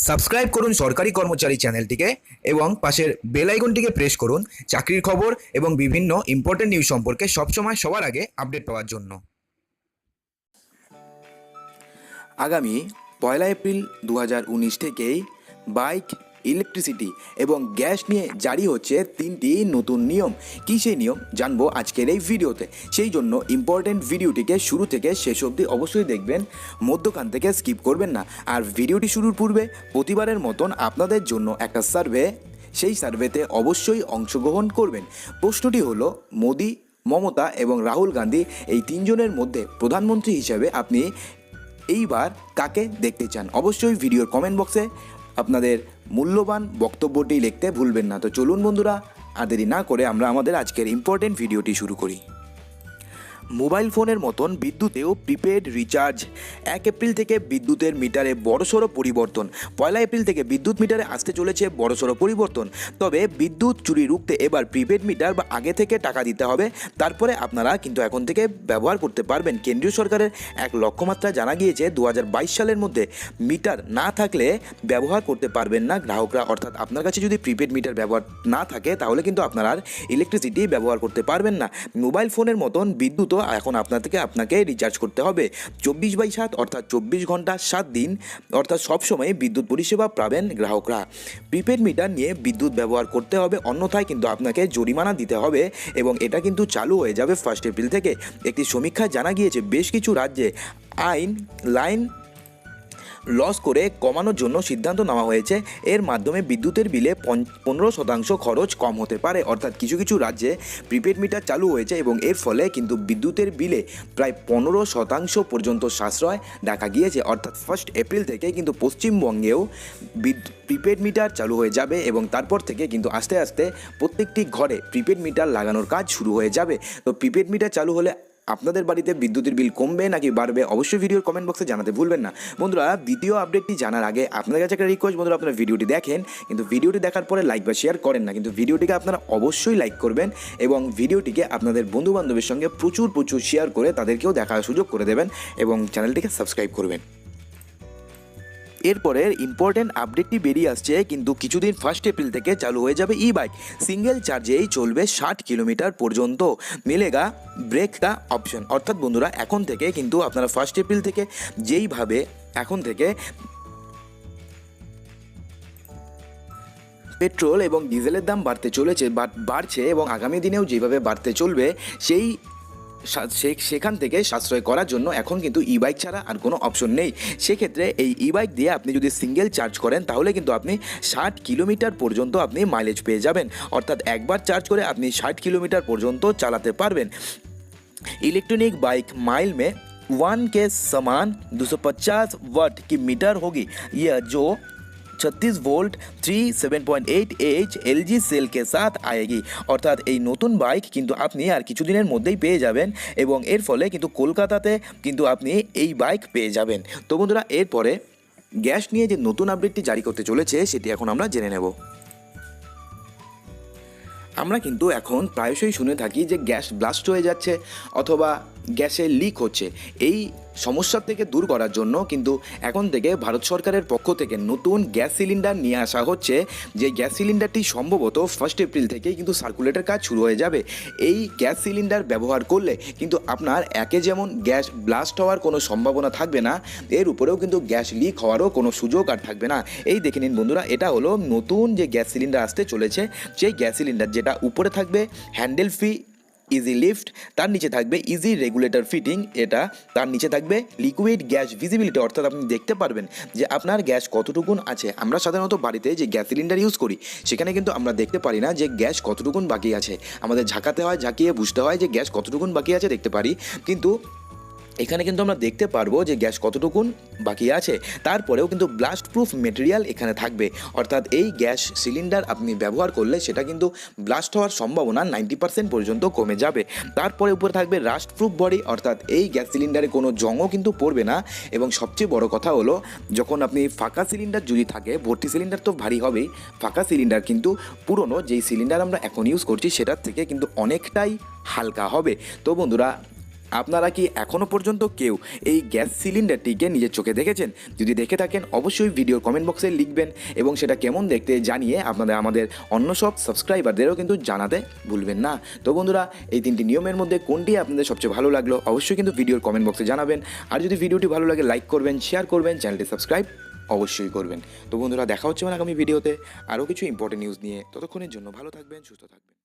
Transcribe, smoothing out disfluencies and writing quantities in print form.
Subscribe করুন সরকারি কর্মচারী চ্যানেলটিকে এবং পাশের বেল আইকনটিকে প্রেস করুন চাকরির খবর এবং বিভিন্ন ইম্পর্টেন্ট নিউজ সম্পর্কে সবসময় সবার আগে আপডেট পাওয়ার জন্য। আগামী 1 এপ্রিল 2019 থেকেই বাইক, ইলেকট্রিসিটি এবং গ্যাস নিয়ে জারি হচ্ছে 3টি নতুন নিয়ম। কী সেই নিয়ম জানবো আজকের এই ভিডিওতে। সেই জন্য ইম্পর্টেন্ট ভিডিওটিকে শুরু থেকে শেষ অবধি অবশ্যই দেখবেন, মধ্যখান থেকে স্কিপ করবেন না। আর ভিডিওটি শুরুর পূর্বে প্রতিবারের মতন আপনাদের জন্য একটা সার্ভে, সেই সার্ভেতে অবশ্যই অংশগ্রহণ করবেন। প্রশ্নটি হলো, মোদি, মমতা এবং রাহুল গান্ধী এই তিনজনের মধ্যে প্রধানমন্ত্রী হিসেবে আপনি এইবার কাকে দেখতে চান? অবশ্যই ভিডিওর কমেন্ট বক্সে আপনাদের মূল্যবান বক্তব্যটি লিখতে ভুলবেন না। তো চলুন বন্ধুরা, আর দেরি না করে আমরা আমাদের আজকের ইম্পর্টেন্ট ভিডিওটি শুরু করি। মোবাইল ফোনের মতন বিদ্যুতেও প্রিপেড রিচার্জ। 1 এপ্রিল থেকে বিদ্যুতের মিটারে বড়সড় পরিবর্তন। 1 এপ্রিল থেকে বিদ্যুৎ মিটারে আসতে চলেছে বড়সড় পরিবর্তন। তবে বিদ্যুৎ চুরি রুখতে এবার প্রিপেড মিটার বা আগে থেকে টাকা দিতে হবে, তারপরে আপনারা কিন্তু এখন থেকে ব্যবহার করতে পারবেন। কেন্দ্রীয় সরকারের এক লক্ষ্যমাত্রা জানা গিয়েছে 2022 সালের মধ্যে মিটার না থাকলে ব্যবহার করতে পারবেন না গ্রাহকরা। অর্থাৎ আপনার কাছে যদি প্রিপেড মিটার ব্যবহার না থাকে তাহলে কিন্তু আপনারা আর ইলেকট্রিসিটি ব্যবহার করতে পারবেন না। মোবাইল ফোনের মতন বিদ্যুৎ এখন আপনাকে রিচার্জ করতে হবে 24/7, অর্থাৎ 24 ঘন্টা 7 দিন, অর্থাৎ সবসময় বিদ্যুৎ পরিষেবা পাবেন গ্রাহকরা। প্রিপেড মিটার নিয়ে বিদ্যুৎ ব্যবহার করতে হবে, অন্যথায় কিন্তু আপনাকে জরিমানা দিতে হবে এবং এটা কিন্তু চালু হয়ে যাবে 1 এপ্রিল থেকে। একটি সমীক্ষায় জানা গিয়েছে বেশ কিছু রাজ্যে লাইন লস করে কমানোর জন্য সিদ্ধান্ত নেওয়া হয়েছে। এর মাধ্যমে বিদ্যুতের বিলে 15% খরচ কম হতে পারে। অর্থাৎ কিছু কিছু রাজ্যে প্রিপেড মিটার চালু হয়েছে এবং এর ফলে কিন্তু বিদ্যুতের বিলে প্রায় 15% পর্যন্ত সাশ্রয় দেখা গিয়েছে। অর্থাৎ 1 এপ্রিল থেকে কিন্তু পশ্চিমবঙ্গেও প্রিপেড মিটার চালু হয়ে যাবে এবং তারপর থেকে কিন্তু আস্তে আস্তে প্রত্যেকটি ঘরে প্রিপেড মিটার লাগানোর কাজ শুরু হয়ে যাবে। তো প্রিপেড মিটার চালু হলে আপনাদের বাড়িতে বিদ্যুতের বিল কমবে নাকি বাড়বে অবশ্যই ভিডিওর কমেন্ট বক্সে জানাতে ভুলবেন না। বন্ধুরা, দ্বিতীয় আপডেটটি জানার আগে আপনাদের কাছে একটা রিকোয়েস্ট, বন্ধুরা আপনারা ভিডিওটি দেখেন কিন্তু ভিডিওটি দেখার পরে লাইক বা শেয়ার করেন না, কিন্তু ভিডিওটিকে আপনারা অবশ্যই লাইক করবেন এবং ভিডিওটিকে আপনাদের বন্ধুবান্ধবের সঙ্গে প্রচুর শেয়ার করে তাদেরকেও দেখার সুযোগ করে দেবেন এবং চ্যানেলটিকে সাবস্ক্রাইব করবেন। এরপরের ইম্পর্টেন্ট আপডেটটি বেরিয়ে আসছে, কিন্তু কিছুদিন 1 এপ্রিল থেকে চালু হয়ে যাবে ই বাইক। সিঙ্গেল চার্জেই চলবে 60 কিলোমিটার পর্যন্ত, মিলেগা ব্রেক কা অপশন। অর্থাৎ বন্ধুরা, এখন থেকে কিন্তু আপনারা 1 এপ্রিল থেকে যেইভাবে এখন থেকে পেট্রোল এবং ডিজেলের দাম বাড়ছে এবং আগামী দিনেও যেভাবে বাড়তে চলবে, সেখান থেকে সাশ্রয় করার জন্য এখন কিন্তু ই বাইক ছাড়া আর কোনো অপশন নেই। সেক্ষেত্রে এই ই বাইক দিয়ে আপনি যদি সিঙ্গেল চার্জ করেন তাহলে কিন্তু আপনি 60 কিলোমিটার পর্যন্ত আপনি মাইলেজ পেয়ে যাবেন। অর্থাৎ একবার চার্জ করে আপনি 60 কিলোমিটার পর্যন্ত চালাতে पारবেন। इलेक्ट्रॉनिक बाइक माइल में 1 के समान 250 वाट की मीटर होगी, यह जो 36 ভোল্ট 37.8 এলজি সেল কে সাথ আয়েগি। অর্থাৎ এই নতুন বাইক কিন্তু আপনি আর কিছুদিনের মধ্যেই পেয়ে যাবেন এবং এর ফলে কিন্তু কলকাতাতে কিন্তু আপনি এই বাইক পেয়ে যাবেন। তো বন্ধুরা, এরপরে গ্যাস নিয়ে যে নতুন আপডেটটি জারি করতে চলেছে সেটি এখন আমরা জেনে নেব। আমরা কিন্তু এখন প্রায়শই শুনে থাকি যে গ্যাস ব্লাস্ট হয়ে যাচ্ছে অথবা গ্যাসে লিক হচ্ছে। এই সমস্যা থেকে দূর করার জন্য কিন্তু এখন থেকে ভারত সরকারের পক্ষ থেকে নতুন গ্যাস সিলিন্ডার নিয়ে আসা হচ্ছে। যে গ্যাস সিলিন্ডারটি সম্ভবত 1 এপ্রিল থেকেই কিন্তু সার্কুলেটের কাজ শুরু হয়ে যাবে। এই গ্যাস সিলিন্ডার ব্যবহার করলে কিন্তু আপনার একে যেমন গ্যাস ব্লাস্ট হওয়ার কোনো সম্ভাবনা থাকবে না, এর উপরেও কিন্তু গ্যাস লিক হওয়ারও কোনো সুযোগ আর থাকবে না। এই দেখে নিন বন্ধুরা, এটা হলো নতুন যে গ্যাস সিলিন্ডার আসতে চলেছে। সেই গ্যাস সিলিন্ডার যেটা উপরে থাকবে হ্যান্ডেল ফ্রি ইজি লিফট, তার নিচে থাকবে ইজি রেগুলেটর ফিটিং, এটা তার নিচে থাকবে লিকুইড গ্যাস ভিজিবিলিটি। অর্থাৎ আপনি দেখতে পারবেন যে আপনার গ্যাস কতটুকুন আছে। আমরা সাধারণত বাড়িতে যে গ্যাস সিলিন্ডার ইউজ করি সেখানে কিন্তু আমরা দেখতে পারি না যে গ্যাস কতটুকুন বাকি আছে। আমাদের ঝাঁকাতে হয়, ঝাঁকিয়ে বুঝতে হয় যে গ্যাস কতটুকুন বাকি আছে দেখতে পারি, কিন্তু এখানে কিন্তু আমরা দেখতে পারবো যে গ্যাস কতটুকুন বাকি আছে। তারপরেও কিন্তু ব্লাস্ট প্রুফ মেটেরিয়াল এখানে থাকবে। অর্থাৎ এই গ্যাস সিলিন্ডার আপনি ব্যবহার করলে সেটা কিন্তু ব্লাস্ট হওয়ার সম্ভাবনা 90% পর্যন্ত কমে যাবে। তারপরে উপরে থাকবে রাস্ট প্রুফ বডি, অর্থাৎ এই গ্যাস সিলিন্ডারে কোনো জংও কিন্তু পড়বে না। এবং সবচেয়ে বড় কথা হলো, যখন আপনি ফাঁকা সিলিন্ডার যদি থাকে, ভর্তি সিলিন্ডার তো ভারী হবেই, ফাঁকা সিলিন্ডার কিন্তু পুরনো যেই সিলিন্ডার আমরা এখন ইউজ করছি সেটার থেকে কিন্তু অনেকটাই হালকা হবে। তো বন্ধুরা, আপনারা কি এখনও পর্যন্ত কেউ এই গ্যাস সিলিন্ডারটিকে নিজের চোখে দেখেছেন? যদি দেখে থাকেন অবশ্যই ভিডিওর কমেন্ট বক্সে লিখবেন এবং সেটা কেমন দেখতে জানিয়ে আমাদের অন্য সব সাবস্ক্রাইবারদেরও কিন্তু জানাতে ভুলবেন না। তো বন্ধুরা, এই তিনটি নিয়মের মধ্যে কোনটি আপনাদের সবচেয়ে ভালো লাগলো অবশ্যই কিন্তু ভিডিওর কমেন্ট বক্সে জানাবেন। আর যদি ভিডিওটি ভালো লাগে লাইক করবেন, শেয়ার করবেন, চ্যানেলটি সাবস্ক্রাইব অবশ্যই করবেন। তো বন্ধুরা, দেখা হচ্ছে আগামী ভিডিওতে আরও কিছু ইম্পর্টেন্ট নিউজ নিয়ে। ততক্ষণের জন্য ভালো থাকবেন, সুস্থ থাকবেন।